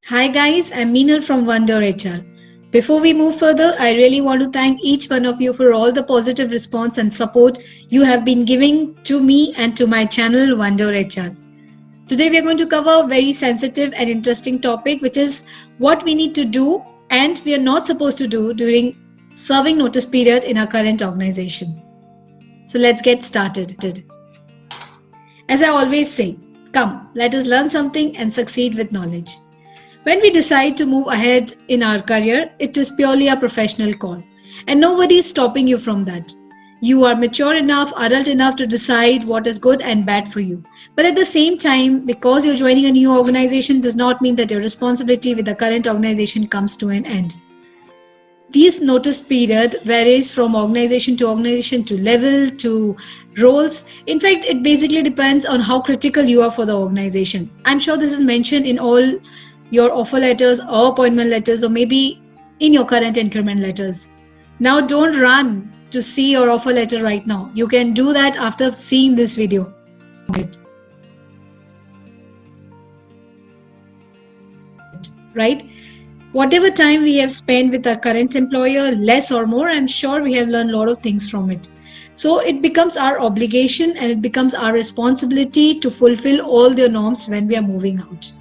Hi guys, I'm Meenal from Wonder HR. Before we move further, I really want to thank each one of you for all the positive response and support you have been giving to me and to my channel Wonder HR. Today we are going to cover a very sensitive and interesting topic, which is what we need to do and we are not supposed to do during serving notice period in our current organization. So let's get started. As I always say, come, let us learn something and succeed with knowledge. When we decide to move ahead in our career, it is purely a professional call, and nobody is stopping you from that. You are mature enough, adult enough to decide what is good and bad for you. But at the same time, because you're joining a new organization does not mean that your responsibility with the current organization comes to an end. This notice period varies from organization to level to roles. In fact, it basically depends on how critical you are for the organization. I'm sure this is mentioned in all your offer letters or appointment letters, or maybe in your current increment letters. Now, don't run to see your offer letter right now. You can do that after seeing this video. Right? Whatever time we have spent with our current employer, less or more, I'm sure we have learned a lot of things from it. So it becomes our obligation and it becomes our responsibility to fulfill all their norms when we are moving out.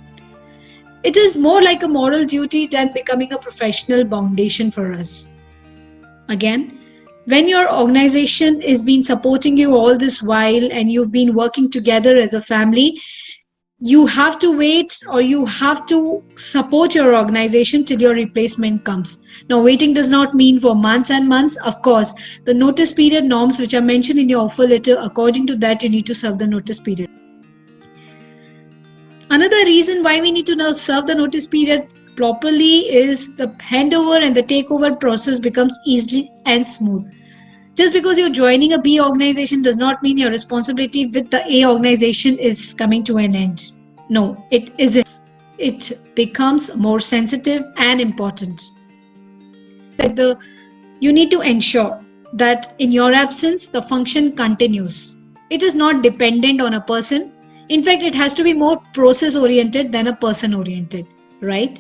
It is more like a moral duty than becoming a professional foundation for us. Again, when your organization is been supporting you all this while and you've been working together as a family, you have to wait or you have to support your organization till your replacement comes. Now, waiting does not mean for months and months. Of course, the notice period norms which are mentioned in your offer letter, according to that, you need to serve the notice period. Another reason why we need to now serve the notice period properly is the handover and the takeover process becomes easy and smooth. Just because you're joining a B organization does not mean your responsibility with the A organization is coming to an end. No, it isn't. It becomes more sensitive and important. You need to ensure that in your absence, the function continues. It is not dependent on a person. In fact, it has to be more process oriented than a person oriented, right?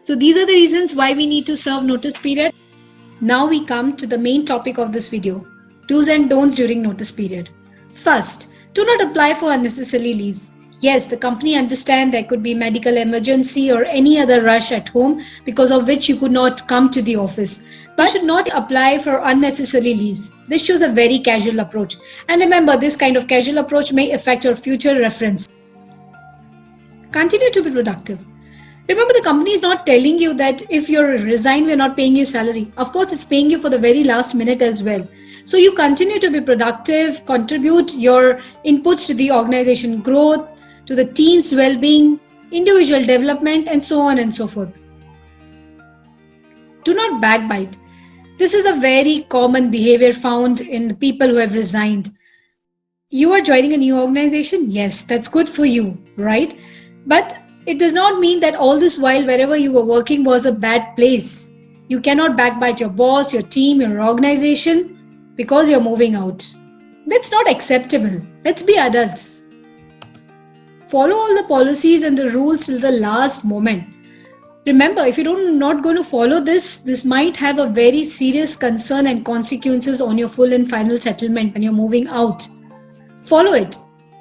So these are the reasons why we need to serve notice period. Now we come to the main topic of this video, do's and don'ts during notice period. First, do not apply for unnecessary leaves. Yes, the company understands there could be medical emergency or any other rush at home because of which you could not come to the office. But you should not apply for unnecessary leaves. This shows a very casual approach. And remember, this kind of casual approach may affect your future reference. Continue to be productive. Remember, the company is not telling you that if you resign, we're not paying you salary. Of course, it's paying you for the very last minute as well. So you continue to be productive, contribute your inputs to the organization growth, to the team's well-being, individual development, and so on and so forth. Do not backbite. This is a very common behavior found in the people who have resigned. You are joining a new organization? Yes, that's good for you, right? But it does not mean that all this while wherever you were working was a bad place. You cannot backbite your boss, your team, your organization because you're moving out. That's not acceptable. Let's be adults. Follow all the policies and the rules till the last moment. Remember, if you're not going to follow this might have a very serious concern and consequences on your full and final settlement when you're moving out. Follow it.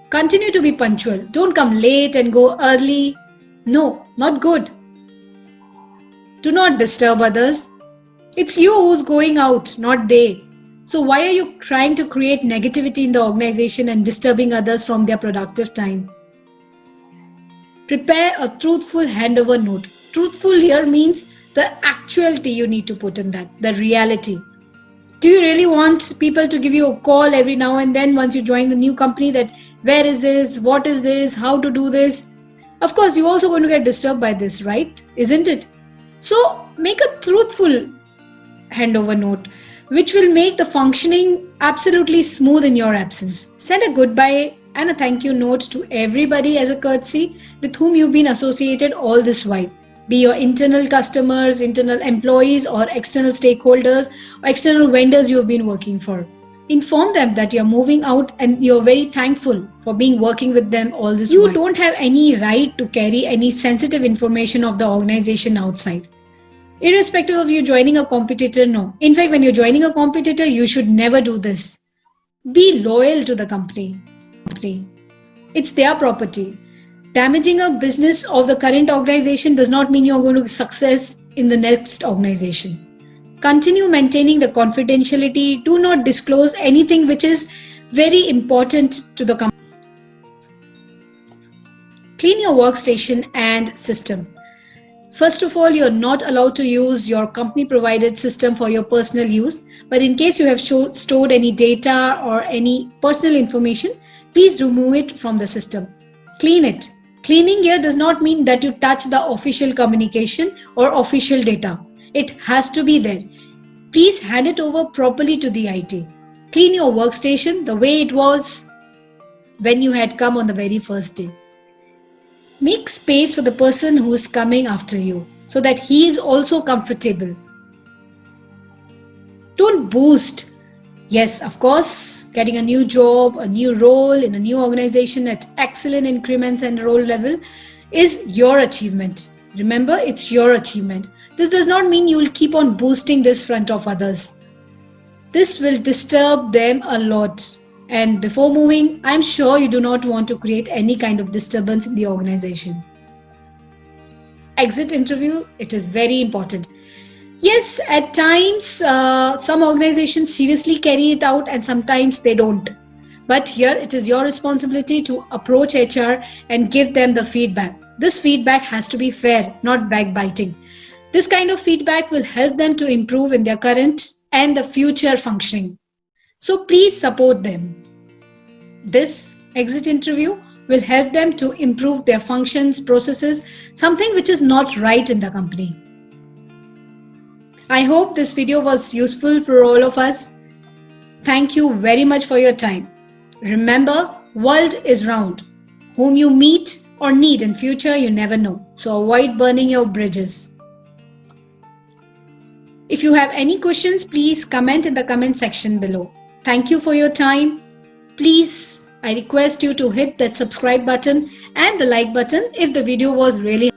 Continue to be punctual. Don't come late and go early. No, not good. Do not disturb others. It's you who's going out, not they. So why are you trying to create negativity in the organization and disturbing others from their productive time? Prepare a truthful handover note. Truthful here means the actuality you need to put in that, the reality. Do you really want people to give you a call every now and then once you join the new company that where is this, what is this, how to do this? Of course, you're also going to get disturbed by this, right? Isn't it? So make a truthful handover note, which will make the functioning absolutely smooth in your absence. Send a goodbye and a thank you note to everybody as a courtesy with whom you've been associated all this while. Be your internal customers, internal employees, or external stakeholders, or external vendors you've been working for. Inform them that you're moving out and you're very thankful for being working with them all this while. You don't have any right to carry any sensitive information of the organization outside. Irrespective of you joining a competitor, no. In fact, when you're joining a competitor, you should never do this. Be loyal to the company. It's their property. Damaging a business of the current organization does not mean you're going to success in the next organization. Continue maintaining the confidentiality. Do not disclose anything which is very important to the company. Clean your workstation and system. First of all, you're not allowed to use your company provided system for your personal use, but in case you have stored any data or any personal information, please remove it from the system. Clean it. Cleaning here does not mean that you touch the official communication or official data. It has to be there. Please hand it over properly to the IT. Clean your workstation the way it was when you had come on the very first day. Make space for the person who is coming after you so that he is also comfortable. Don't boost. Yes, of course, getting a new job, a new role in a new organization at excellent increments and role level is your achievement. Remember, it's your achievement. This does not mean you will keep on boosting this front of others. This will disturb them a lot. And before moving, I'm sure you do not want to create any kind of disturbance in the organization. Exit interview, it is very important. Yes, at times, some organizations seriously carry it out and sometimes they don't. But here, it is your responsibility to approach HR and give them the feedback. This feedback has to be fair, not backbiting. This kind of feedback will help them to improve in their current and the future functioning. So please support them. This exit interview will help them to improve their functions, processes, something which is not right in the company. I hope this video was useful for all of us. Thank you very much for your time. Remember, world is round. Whom you meet or need in future, you never know. So avoid burning your bridges. If you have any questions, please comment in the comment section below. Thank you for your time. Please, I request you to hit that subscribe button and the like button if the video was really.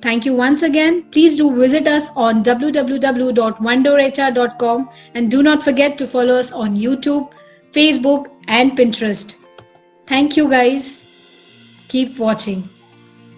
Thank you once again. Please do visit us on www.onedoorhr.com and do not forget to follow us on YouTube, Facebook and Pinterest. Thank you guys. Keep watching.